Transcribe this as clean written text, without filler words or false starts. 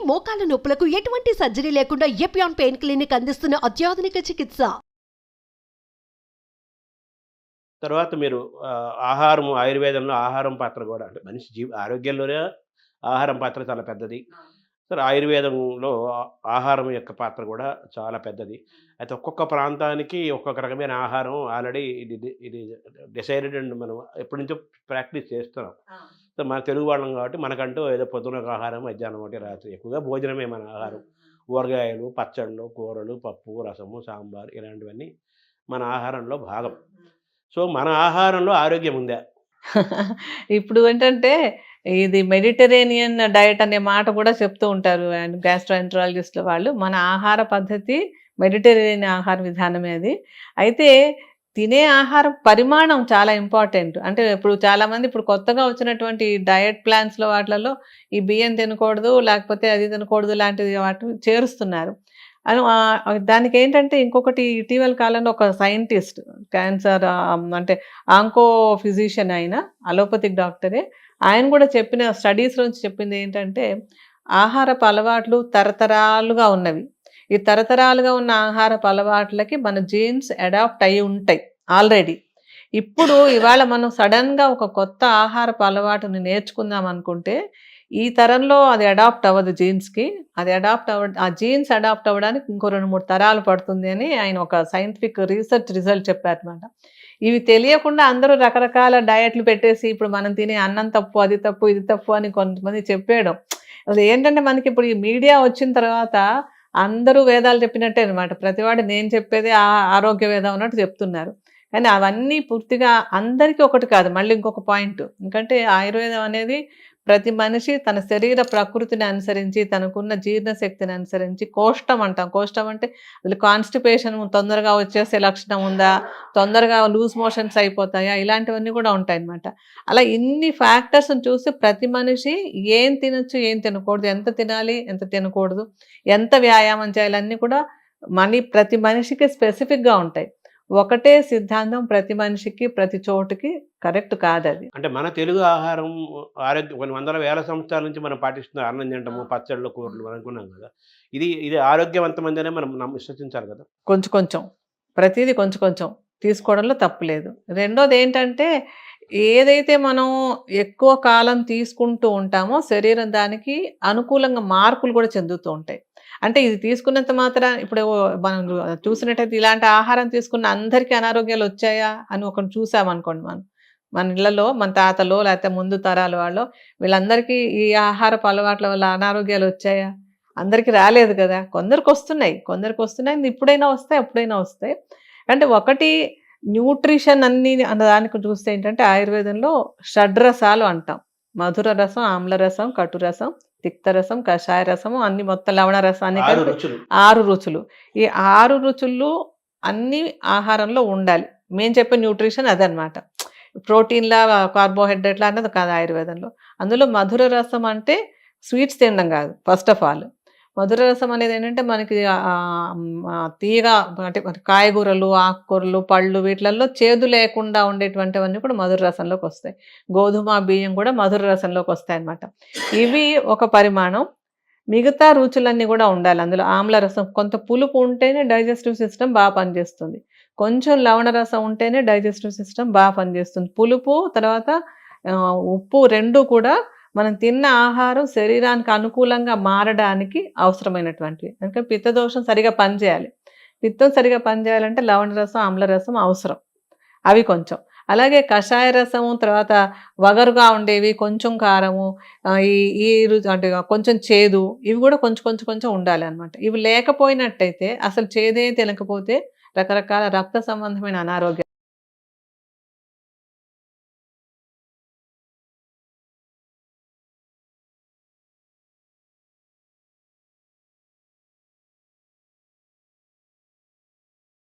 మోకాళ్ల నొప్పులకు ఎటువంటి సర్జరీ లేకుండా ఎపియాన్ పెయిన్ క్లినిక్ అందిస్తున్న అత్యాధునిక చికిత్స. తర్వాత మీరు ఆహారం ఆయుర్వేదంలో ఆహారం పాత్ర గూడా అంటే మనిషి ఆరోగ్యంలోనే ఆహారం పాత్ర చాలా పెద్దది. సరే ఆయుర్వేదంలో ఆహారం యొక్క పాత్ర గూడా చాలా పెద్దది. అయితే ఒక్కొక్క ప్రాంతానికి ఒక్కొక్క రకమైన ఆహారం ఆల్రెడీ ఇది డిసైడెడ్ అండ్ మనం ఎప్పటినుంచో ప్రాక్టీస్ చేస్తున్నాం. సో మన తెలుగు వాళ్ళం కాబట్టి మనకంటూ ఏదో పొద్దున ఒక ఆహారం, మధ్యాహ్నం ఒకటి, రాత్రి ఎక్కువగా భోజనమే మన ఆహారం. ఊరగాయలు, పచ్చళ్ళు, కూరలు, పప్పు, రసము, సాంబార్ ఇలాంటివన్నీ మన ఆహారంలో భాగం. సో మన ఆహారంలో ఆరోగ్యం ఉందా? ఇప్పుడు ఏంటంటే ఇది మెడిటరేనియన్ డయట్ అనే మాట కూడా చెప్తూ ఉంటారు అండ్ గ్యాస్ట్రోఎంటరాలజిస్టుల వాళ్ళు. మన ఆహార పద్ధతి మెడిటరేనియన్ ఆహార విధానమే అది. అయితే తినే ఆహారం పరిమాణం చాలా ఇంపార్టెంట్. అంటే ఇప్పుడు చాలామంది ఇప్పుడు కొత్తగా వచ్చినటువంటి డయట్ ప్లాన్స్లో వాటిలలో ఈ బియ్యం తినకూడదు, లేకపోతే అది తినకూడదు లాంటివి వాటిని చేరుస్తున్నారు. దానికి ఏంటంటే ఇంకొకటి ఇటీవల కాలంలో ఒక సైంటిస్ట్ క్యాన్సర్ అంటే ఆంకో ఫిజిషియన్ అయిన అలోపతిక్ డాక్టరే ఆయన కూడా చెప్పిన స్టడీస్ నుంచి చెప్పింది ఏంటంటే ఆహారపు అలవాట్లు తరతరాలుగా ఉన్నవి. ఈ తరతరాలుగా ఉన్న ఆహారపు అలవాట్లకి మన జీన్స్ అడాప్ట్ అయి ఉంటాయి ఆల్రెడీ. ఇప్పుడు ఇవాళ మనం సడన్గా ఒక కొత్త ఆహారపు అలవాటుని నేర్చుకుందాం అనుకుంటే ఈ తరంలో అది అడాప్ట్ అవ్వదు జీన్స్కి. అది ఆ జీన్స్ అడాప్ట్ అవ్వడానికి ఇంకో 2-3 తరాలు పడుతుంది అని ఆయన ఒక సైంటిఫిక్ రీసెర్చ్ రిజల్ట్ చెప్పారనమాట. ఇవి తెలియకుండా అందరూ రకరకాల డయట్లు పెట్టేసి ఇప్పుడు మనం తినే అన్నం తప్పు, అది తప్పు, ఇది తప్పు అని కొంతమంది చెప్పేయడం. అది ఏంటంటే మనకి ఇప్పుడు ఈ మీడియా వచ్చిన తర్వాత అందరూ వేదాలు చెప్పినట్టే అనమాట. ప్రతివాడు నేను చెప్పేది ఆరోగ్య వేదం అన్నట్టు చెప్తున్నారు. కానీ అవన్నీ పూర్తిగా అందరికీ ఒకటి కాదు. మళ్ళీ ఇంకొక పాయింట్, ఎందుకంటే ఆయుర్వేదం అనేది ప్రతి మనిషి తన శరీర ప్రకృతిని అనుసరించి, తనకున్న జీర్ణశక్తిని అనుసరించి కోష్టం అంటాం. కోష్టం అంటే అది కాన్స్టిపేషన్ తొందరగా వచ్చేసే లక్షణం ఉందా, తొందరగా లూజ్ మోషన్స్ అయిపోతాయా, ఇలాంటివన్నీ కూడా ఉంటాయి అన్నమాట. అలా ఇన్ని ఫ్యాక్టర్స్ని చూసి ప్రతి మనిషి ఏం తినొచ్చు, ఏం తినకూడదు, ఎంత తినాలి, ఎంత తినకూడదు, ఎంత వ్యాయామం చేయాలి అన్నీ కూడా ప్రతి మనిషికి స్పెసిఫిక్గా ఉంటాయి. ఒకటే సిద్ధాంతం ప్రతి మనిషికి ప్రతి చోటుకి కరెక్ట్ కాదు. అది అంటే మన తెలుగు ఆహారం ఆరోగ్యం కొన్ని వందల వేల సంవత్సరాల నుంచి మనం పాటిస్తున్న అన్నం తింటాము, పచ్చళ్ళు, కూరలు అనుకున్నాం కదా. ఇది ఆరోగ్యవంతమైందనే మనం విశ్వసించాలి కదా. కొంచెం కొంచెం ప్రతిదీ కొంచెం కొంచెం తీసుకోవడంలో తప్పులేదు. రెండోది ఏంటంటే ఏదైతే మనం ఎక్కువ కాలం తీసుకుంటూ ఉంటామో శరీరం దానికి అనుకూలంగా మార్పులు కూడా చెందుతూ ఉంటాయి. అంటే ఇది తీసుకున్నంత మాత్రం ఇప్పుడు మనం చూసినట్టయితే ఇలాంటి ఆహారం తీసుకున్న అందరికీ అనారోగ్యాలు వచ్చాయా అని ఒకటి చూసామనుకోండి, మన ఇళ్లలో మన తాతలో లేకపోతే ముందు తరాల వాళ్ళు వీళ్ళందరికీ ఈ ఆహారపు అలవాట్ల వల్ల అనారోగ్యాలు వచ్చాయా? అందరికీ రాలేదు కదా. కొందరికి వస్తున్నాయి, ఇప్పుడైనా వస్తాయి, అప్పుడైనా వస్తాయి. అంటే ఒకటి న్యూట్రిషన్ అన్ని అన్నదానికి చూస్తే ఏంటంటే ఆయుర్వేదంలో షడ్రసాలు అంటాం. మధుర రసం, ఆమ్ల రసం, కటు రసం, తిక్తరసం, కషాయ రసము, అన్ని మొత్తం లవణ రసాన్ని 6 రుచులు. ఈ 6 రుచులు అన్ని ఆహారంలో ఉండాలి. మేము చెప్పే న్యూట్రిషన్ అదనమాట. ప్రోటీన్లా, కార్బోహైడ్రేట్లా అన్నది కాదు ఆయుర్వేదంలో. అందులో మధుర రసం అంటే స్వీట్స్ తినడం కాదు. ఫస్ట్ ఆఫ్ ఆల్ మధుర రసం అనేది ఏంటంటే మనకి తీయగా అంటే కాయగూరలు, ఆకుకూరలు, పళ్ళు వీటిలలో చేదు లేకుండా ఉండేటువంటివన్నీ కూడా మధుర రసంలోకి వస్తాయి. గోధుమ, బియ్యం కూడా మధుర రసంలోకి వస్తాయి అన్నమాట. ఇవి ఒక పరిమాణం. మిగతా రుచులన్నీ కూడా ఉండాలి అందులో. ఆమ్ల రసం కొంత పులుపు ఉంటేనే డైజెస్టివ్ సిస్టమ్ బాగా పనిచేస్తుంది. కొంచెం లవణ రసం ఉంటేనే డైజెస్టివ్ సిస్టమ్ బాగా పనిచేస్తుంది. పులుపు తర్వాత ఉప్పు రెండూ కూడా మనం తిన్న ఆహారం శరీరానికి అనుకూలంగా మారడానికి అవసరమైనటువంటివి. అందుకే పిత్తదోషం సరిగా పనిచేయాలి. పిత్తం సరిగా పనిచేయాలంటే లవణ రసం, ఆమ్ల రసం అవసరం. అవి కొంచెం. అలాగే కషాయ రసము, తర్వాత వగరుగా ఉండేవి, కొంచెం కారము, ఈ అంటే కొంచెం చేదు, ఇవి కూడా కొంచెం ఉండాలి అనమాట. ఇవి లేకపోయినట్టయితే అసలు చేదే తినకపోతే రకరకాల రక్త సంబంధమైన అనారోగ్యం